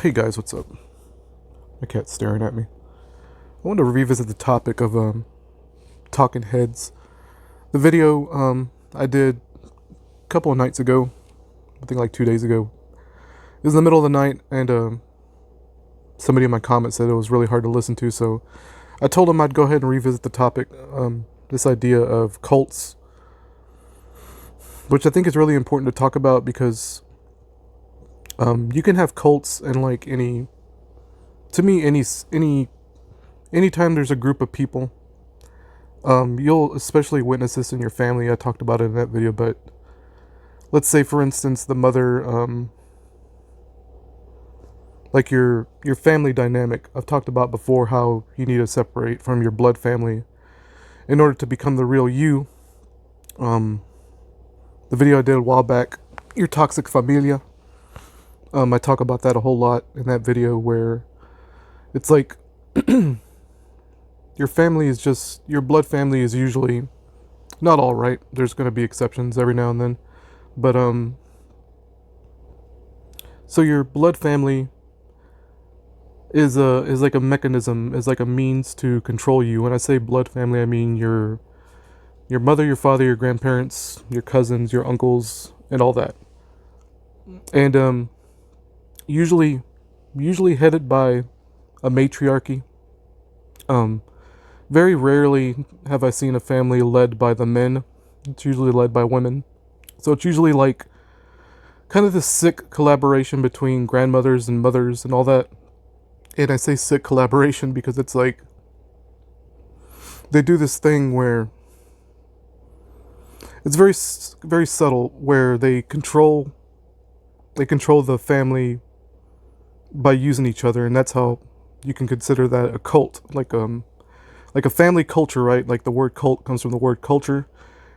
Hey guys, what's up? My cat's staring at me. I wanted to revisit the topic of talking heads. The video I did a couple of nights ago, I think like 2 days ago. It was in the middle of the night, and somebody in my comments said it was really hard to listen to, so I told him I'd go ahead and revisit the topic. This idea of cults, which I think is really important to talk about because you can have cults and like any, to me, anytime there's a group of people, you'll especially witness this in your family. I talked about it in that video, but let's say, for instance, the mother, like your family dynamic. I've talked about before how you need to separate from your blood family in order to become the real you. The video I did a while back, your toxic familia. I talk about that a whole lot in that video, where it's like your family is just, your blood family is usually not all right. There's going to be exceptions every now and then, but so your blood family is like a mechanism, is like a means to control you. When I say blood family, I mean your mother, your father, your grandparents, your cousins, your uncles, and all that. And usually headed by a matriarchy. Very rarely have I seen a family led by the men. It's usually led by women. So it's usually like kind of this sick collaboration between grandmothers and mothers and all that. And I say sick collaboration because it's like they do this thing where it's very subtle, where they control the family by using each other, and that's how you can consider that a cult, like a family culture, right? Like the word cult comes from the word culture.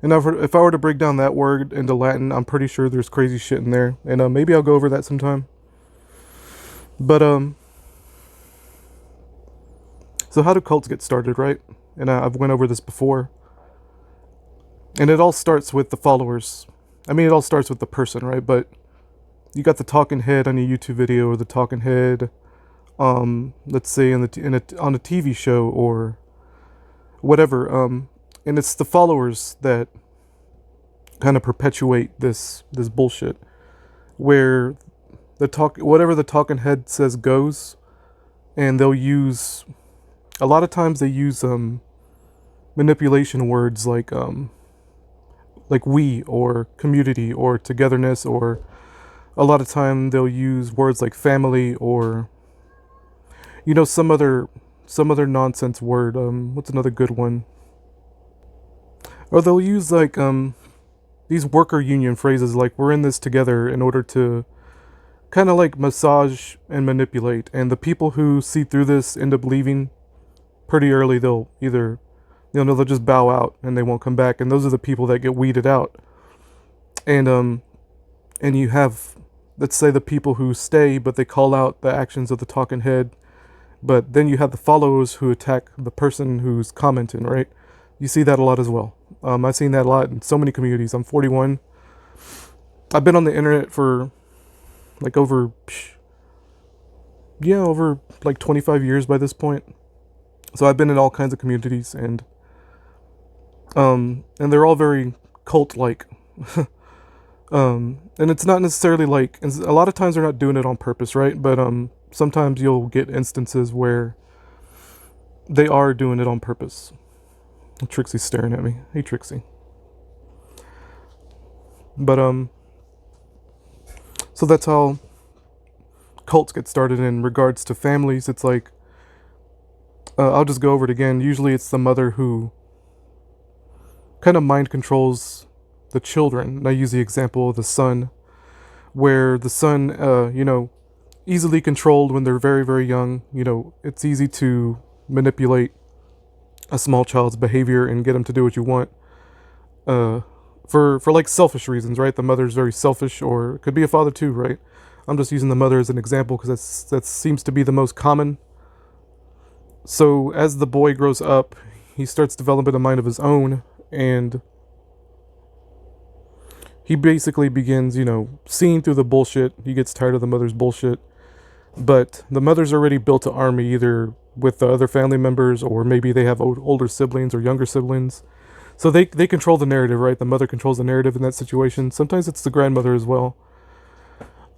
And if I were to break down that word into Latin, I'm pretty sure there's crazy shit in there, and maybe I'll go over that sometime. But so how do cults get started, right? And I've went over this before. And it all starts with the followers. I mean, it all starts with the person, right? But you got the talking head on a YouTube video, or the talking head, let's say on a TV show or whatever. And it's the followers that kind of perpetuate this bullshit, where whatever the talking head says goes, and they'll use, a lot of times they use manipulation words like we, or community, or togetherness, or a lot of time they'll use words like family, or some other nonsense word. What's another good one? Or they'll use like these worker union phrases like "we're in this together," in order to kind of like massage and manipulate. And the people who see through this end up leaving pretty early. They'll either, they'll just bow out and they won't come back. And those are the people that get weeded out. And you have, let's say, the people who stay, but they call out the actions of the talking head. But then you have the followers who attack the person who's commenting, right? You see that a lot as well. I've seen that a lot in so many communities. I'm 41. I've been on the internet for like over like 25 years by this point. So I've been in all kinds of communities, and they're all very cult-like. And it's not necessarily like, a lot of times they're not doing it on purpose, right? But sometimes you'll get instances where they are doing it on purpose. Trixie's staring at me. Hey, Trixie. But so that's how cults get started in regards to families. It's like, I'll just go over it again. Usually it's the mother who kind of mind controls the children. And I use the example of the son, where the son, easily controlled when they're very, very young. It's easy to manipulate a small child's behavior and get them to do what you want. For like selfish reasons, right? The mother's very selfish, or it could be a father too, right? I'm just using the mother as an example because that seems to be the most common. So as the boy grows up, he starts developing a mind of his own, and he basically begins, seeing through the bullshit. He gets tired of the mother's bullshit, But the mother's already built an army, either with the other family members, or maybe they have older siblings or younger siblings. So they control the narrative, right? The mother controls the narrative in that situation. Sometimes it's the grandmother as well.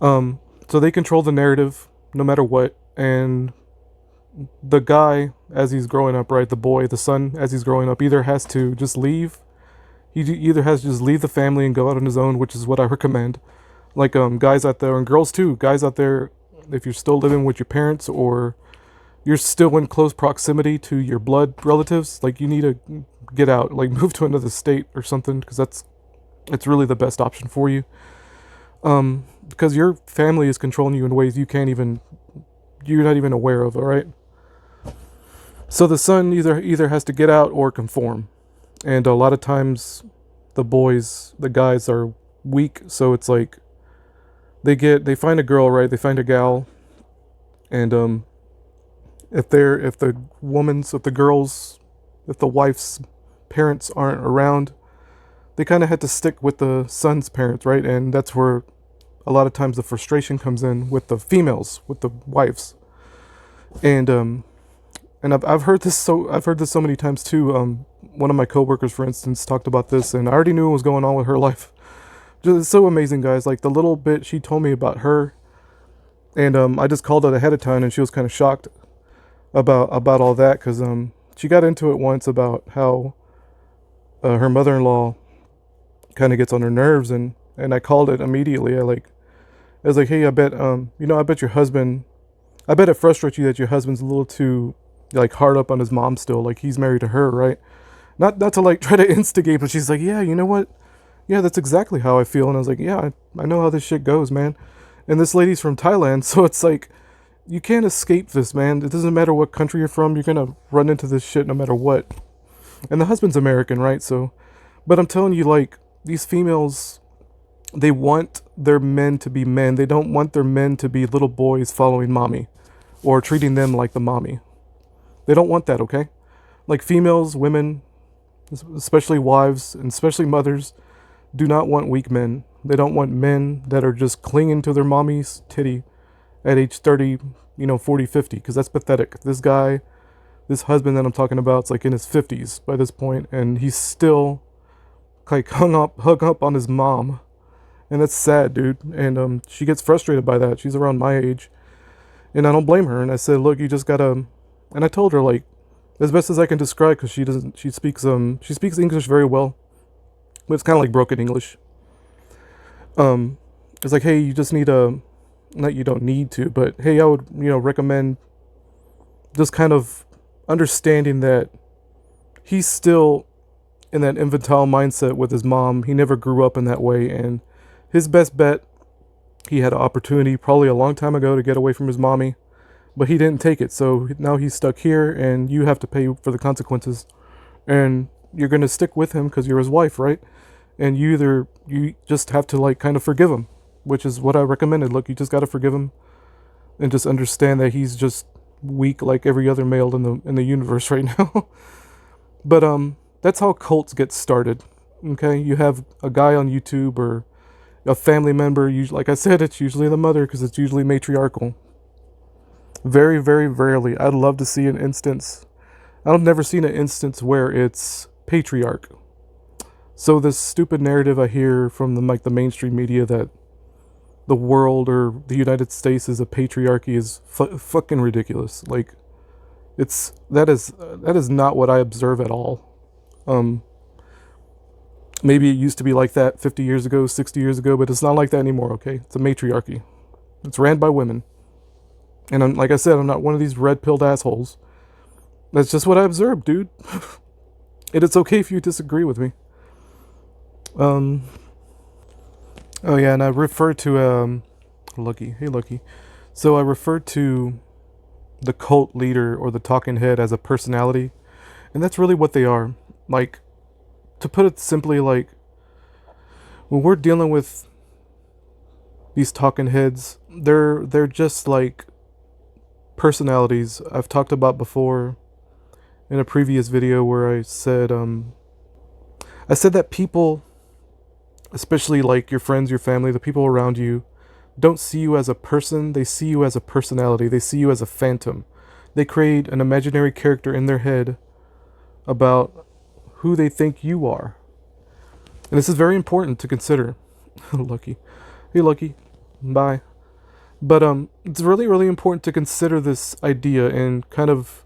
So they control the narrative no matter what. And the guy, as he's growing up, right? The boy, the son, as he's growing up, either has to just leave. He either has to just leave the family and go out on his own, which is what I recommend. Like guys out there, and girls too, guys out there, if you're still living with your parents, or you're still in close proximity to your blood relatives, like you need to get out, like move to another state or something, because it's really the best option for you. Because your family is controlling you in ways you're not even aware of. All right. So the son either has to get out or conform, and a lot of times the guys are weak, so it's like they find a girl, right? They find a gal, and if the woman's, if the wife's parents aren't around, they kind of had to stick with the son's parents, right? And that's where a lot of times the frustration comes in with the females, with the wives. And I've heard this so many times too. One of my coworkers, for instance, talked about this, and I already knew what was going on with her life. It's so amazing, guys. Like the little bit she told me about her, and I just called it ahead of time, and she was kind of shocked about all that, because she got into it once about how her mother-in-law kind of gets on her nerves, and I called it immediately. I was like, hey, I bet your husband, I bet it frustrates you that your husband's a little too like hard up on his mom still, like he's married to her, right? Not to like try to instigate, but she's like, yeah, you know what? Yeah, that's exactly how I feel. And I was like, yeah, I know how this shit goes, man. And this lady's from Thailand, so it's like you can't escape this, man. It doesn't matter what country you're from, you're gonna run into this shit no matter what. And the husband's American, right? So, but I'm telling you, like these females, they want their men to be men. They don't want their men to be little boys following mommy or treating them like the mommy. They don't want that, okay? Like females, women, especially wives and especially mothers, do not want weak men. They don't want men that are just clinging to their mommy's titty at age 30, 40, 50, because that's pathetic. This husband that I'm talking about, is like in his 50s by this point, and he's still like hung up on his mom. And that's sad, dude. And she gets frustrated by that. She's around my age. And I don't blame her. And I said, look, you just gotta, and I told her, like, as best as I can describe, because she speaks English very well, but it's kind of like broken English. Um, it's like, hey, you just need a, not you don't need to, but hey, I would, recommend just kind of understanding that he's still in that infantile mindset with his mom. He never grew up in that way, and his best bet, he had an opportunity probably a long time ago to get away from his mommy, but he didn't take it. So now he's stuck here, and you have to pay for the consequences. And you're gonna stick with him because you're his wife, right? And you just have to like kind of forgive him, which is what I recommended. Look, you just gotta forgive him, and just understand that he's just weak like every other male in the universe right now. But that's how cults get started. Okay, you have a guy on YouTube or a family member. Usually, like I said, it's usually the mother because it's usually matriarchal. Very, very rarely. I'd love to see an instance. I've never seen an instance where it's patriarch. So this stupid narrative I hear from the mainstream media that the world or the United States is a patriarchy is fucking ridiculous. Like that is not what I observe at all. Um, Maybe it used to be like that 50 years ago, 60 years ago, but it's not like that anymore. Okay, it's a matriarchy. It's ran by women, and like I said, I'm not one of these red-pilled assholes. That's just what I observed, dude. And it's okay if you disagree with me. Um. Oh yeah, and I refer to Lucky. Hey, Lucky. So I refer to the cult leader or the talking head as a personality, and that's really what they are. Like, to put it simply, like when we're dealing with these talking heads, they're just like personalities I've talked about before in a previous video where I said that people, especially like your friends, your family, the people around you, don't see you as a person, they see you as a personality, they see you as a phantom. They create an imaginary character in their head about who they think you are. And this is very important to consider. Lucky. Hey, Lucky. Bye. But it's really, really important to consider this idea and kind of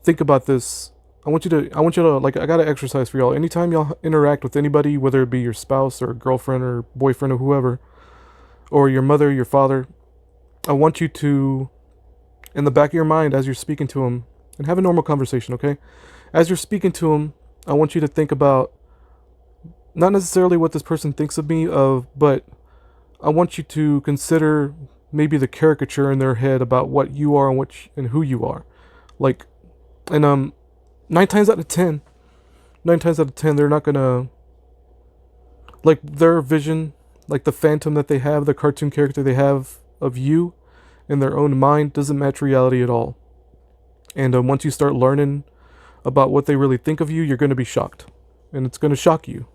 think about this. I want you to like, I got to exercise for y'all. Anytime y'all interact with anybody, whether it be your spouse or girlfriend or boyfriend or whoever, or your mother, your father, I want you to, in the back of your mind, as you're speaking to them, and have a normal conversation, okay? As you're speaking to them, I want you to think about not necessarily what this person thinks of me, but I want you to consider maybe the caricature in their head about what you are and and who you are. Like, and nine times out of ten, nine times out of ten, they're not gonna like their vision, like the phantom that they have, the cartoon character they have of you in their own mind doesn't match reality at all. And once you start learning about what they really think of you, you're gonna be shocked, and it's gonna shock you.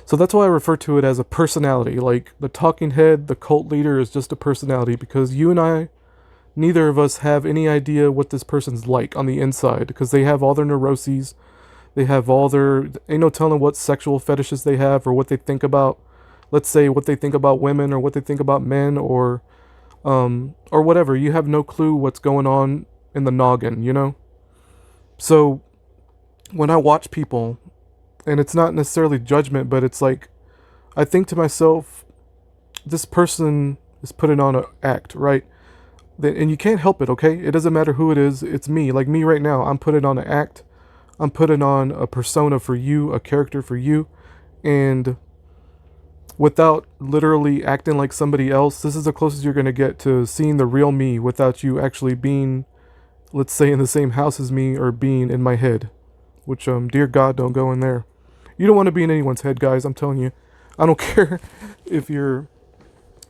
So that's why I refer to it as a personality. Like the talking head, the cult leader is just a personality because you and I, neither of us have any idea what this person's like on the inside because they have all their neuroses. They have all their, ain't no telling what sexual fetishes they have or what they think about, let's say what they think about women or what they think about men or whatever. You have no clue what's going on in the noggin, you know? So when I watch people, and it's not necessarily judgment, but it's like, I think to myself, this person is putting on an act, right? And you can't help it, okay? It doesn't matter who it is. It's me. Like me right now, I'm putting on an act. I'm putting on a persona for you, a character for you. And without literally acting like somebody else, this is the closest you're going to get to seeing the real me without you actually being, let's say, in the same house as me or being in my head. Which, dear God, don't go in there. You don't want to be in anyone's head, guys. I'm telling you. I don't care if you're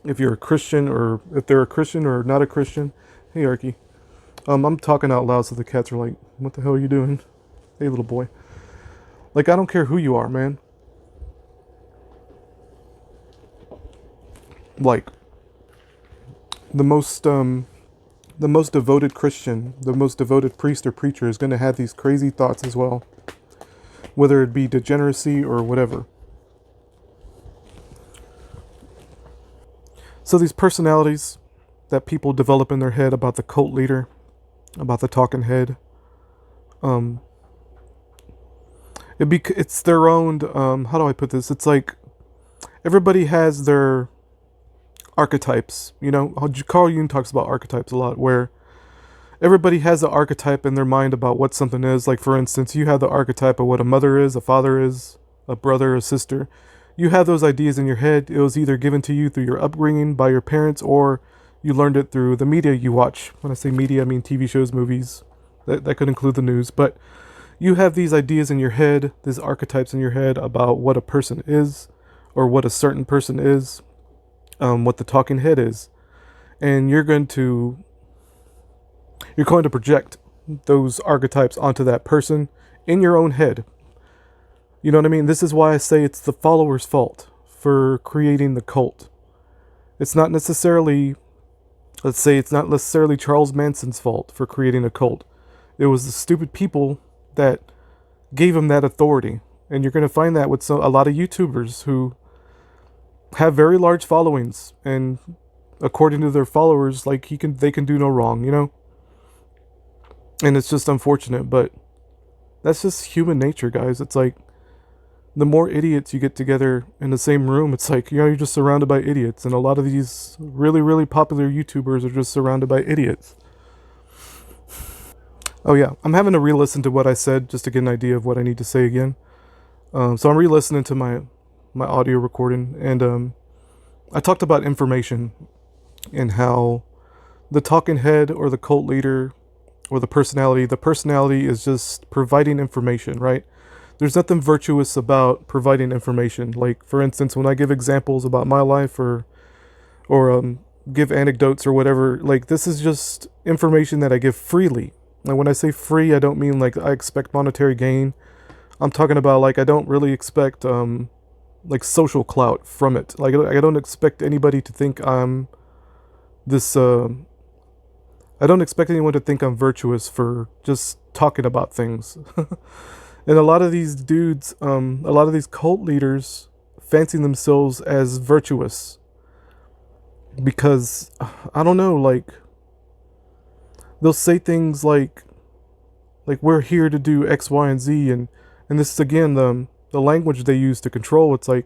a Christian or if they're a Christian or not a Christian. Hey, Arky. I'm talking out loud so the cats are like, what the hell are you doing? Hey, little boy. Like, I don't care who you are, man. Like, the most, the most devoted Christian, the most devoted priest or preacher is going to have these crazy thoughts as well. Whether it be degeneracy or whatever. So these personalities that people develop in their head about the cult leader, about the talking head, um, it's their own. How do I put this? It's like everybody has their archetypes. You know, Carl Jung talks about archetypes a lot, where everybody has an archetype in their mind about what something is. Like, for instance, you have the archetype of what a mother is, a father is, a brother, a sister. You have those ideas in your head. It was either given to you through your upbringing by your parents or you learned it through the media you watch. When I say media, I mean TV shows, movies. That could include the news. But you have these ideas in your head, these archetypes in your head about what a person is or what a certain person is, what the talking head is. And you're going to project those archetypes onto that person in your own head. You know what I mean? This is why I say it's the follower's fault for creating the cult. It's not necessarily, let's say, it's not necessarily Charles Manson's fault for creating a cult. It was the stupid people that gave him that authority. And you're going to find that with a lot of YouTubers who have very large followings. And according to their followers, like they can do no wrong, you know? And it's just unfortunate, but that's just human nature, guys. It's like, the more idiots you get together in the same room, it's like, you know, you're just surrounded by idiots. And a lot of these really, really popular YouTubers are just surrounded by idiots. Oh yeah, I'm having to re-listen to what I said just to get an idea of what I need to say again. So I'm re-listening to my audio recording, and I talked about information and how the talking head or the cult leader or the personality is just providing information, right? There's nothing virtuous about providing information. Like, for instance, when I give examples about my life or give anecdotes or whatever, like, this is just information that I give freely. And when I say free, I don't mean like I expect monetary gain. I'm talking about like I don't really expect like social clout from it. Like I don't expect anybody to think I'm this. I don't expect anyone to think I'm virtuous for just talking about things. And a lot of these dudes, a lot of these cult leaders, fancy themselves as virtuous because I don't know, like they'll say things like we're here to do X, Y, and Z, and this is again the language they use to control. It's like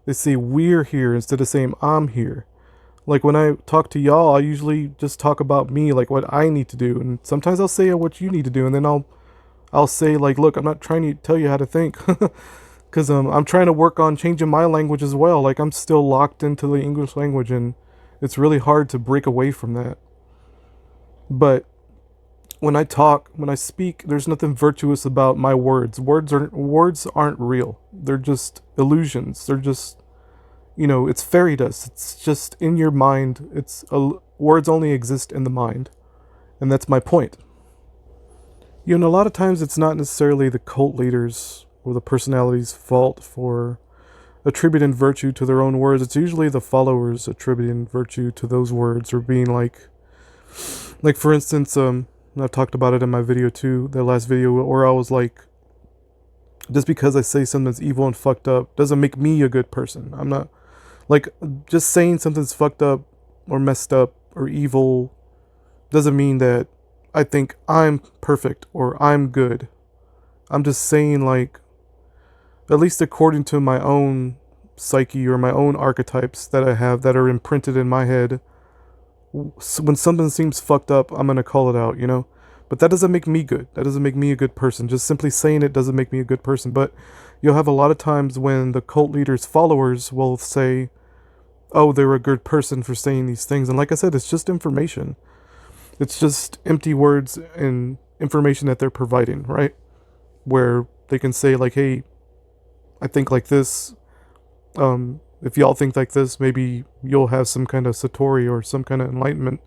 they say we're here instead of saying I'm here. Like when I talk to y'all, I usually just talk about me, like what I need to do, and sometimes I'll say what you need to do, and then I'll say like, look, I'm not trying to tell you how to think, because I'm trying to work on changing my language as well. Like I'm still locked into the English language, and it's really hard to break away from that. But when I talk, when I speak, there's nothing virtuous about my words. Words aren't real. They're just illusions. They're just, it's fairy dust. It's just in your mind. Words only exist in the mind, and that's my point. A lot of times it's not necessarily the cult leaders or the personality's fault for attributing virtue to their own words. It's usually the followers attributing virtue to those words, or being like for instance, and I've talked about it in my video too, the last video, where I was like, just because I say something's evil and fucked up doesn't make me a good person. I'm not, like, just saying something's fucked up or messed up or evil doesn't mean that I think I'm perfect or I'm good. I'm just saying, like, at least according to my own psyche or my own archetypes that I have that are imprinted in my head, when something seems fucked up, I'm gonna call it out. But that doesn't make me good. That doesn't make me a good person. Just simply saying it doesn't make me a good person. But you'll have a lot of times when the cult leader's followers will say, oh, they're a good person for saying these things. And like I said, it's just information. It's just empty words and information that they're providing, right? Where they can say, like, hey, I think like this. If y'all think like this, maybe you'll have some kind of satori or some kind of enlightenment.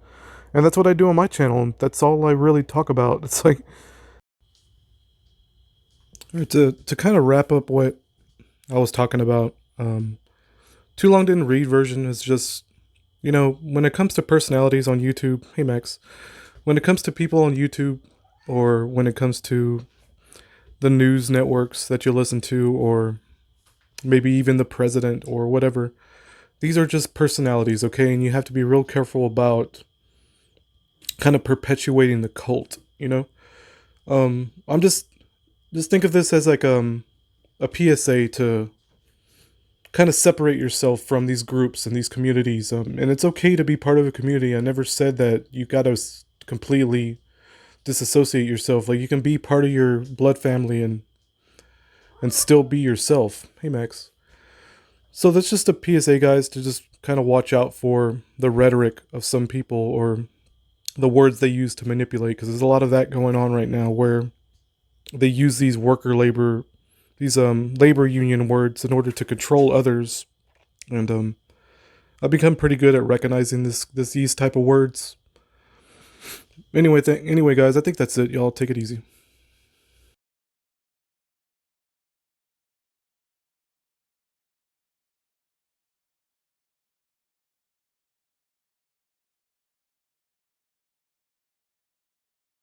And that's what I do on my channel. And that's all I really talk about. It's like, to kind of wrap up what I was talking about. Too Long Didn't Read version is just, when it comes to personalities on YouTube, hey Max, when it comes to people on YouTube, or when it comes to the news networks that you listen to, or maybe even the president or whatever, these are just personalities, okay? And you have to be real careful about kind of perpetuating the cult. I'm just think of this as like a PSA to kind of separate yourself from these groups and these communities. And it's okay to be part of a community. I never said that you got to completely disassociate yourself. Like, you can be part of your blood family and still be yourself. Hey Max. So that's just a PSA, guys, to just kind of watch out for the rhetoric of some people, or the words they use to manipulate, because there's a lot of that going on right now, where they use these labor union words in order to control others. And I've become pretty good at recognizing these type of words. Anyway, guys, I think that's it. Y'all take it easy.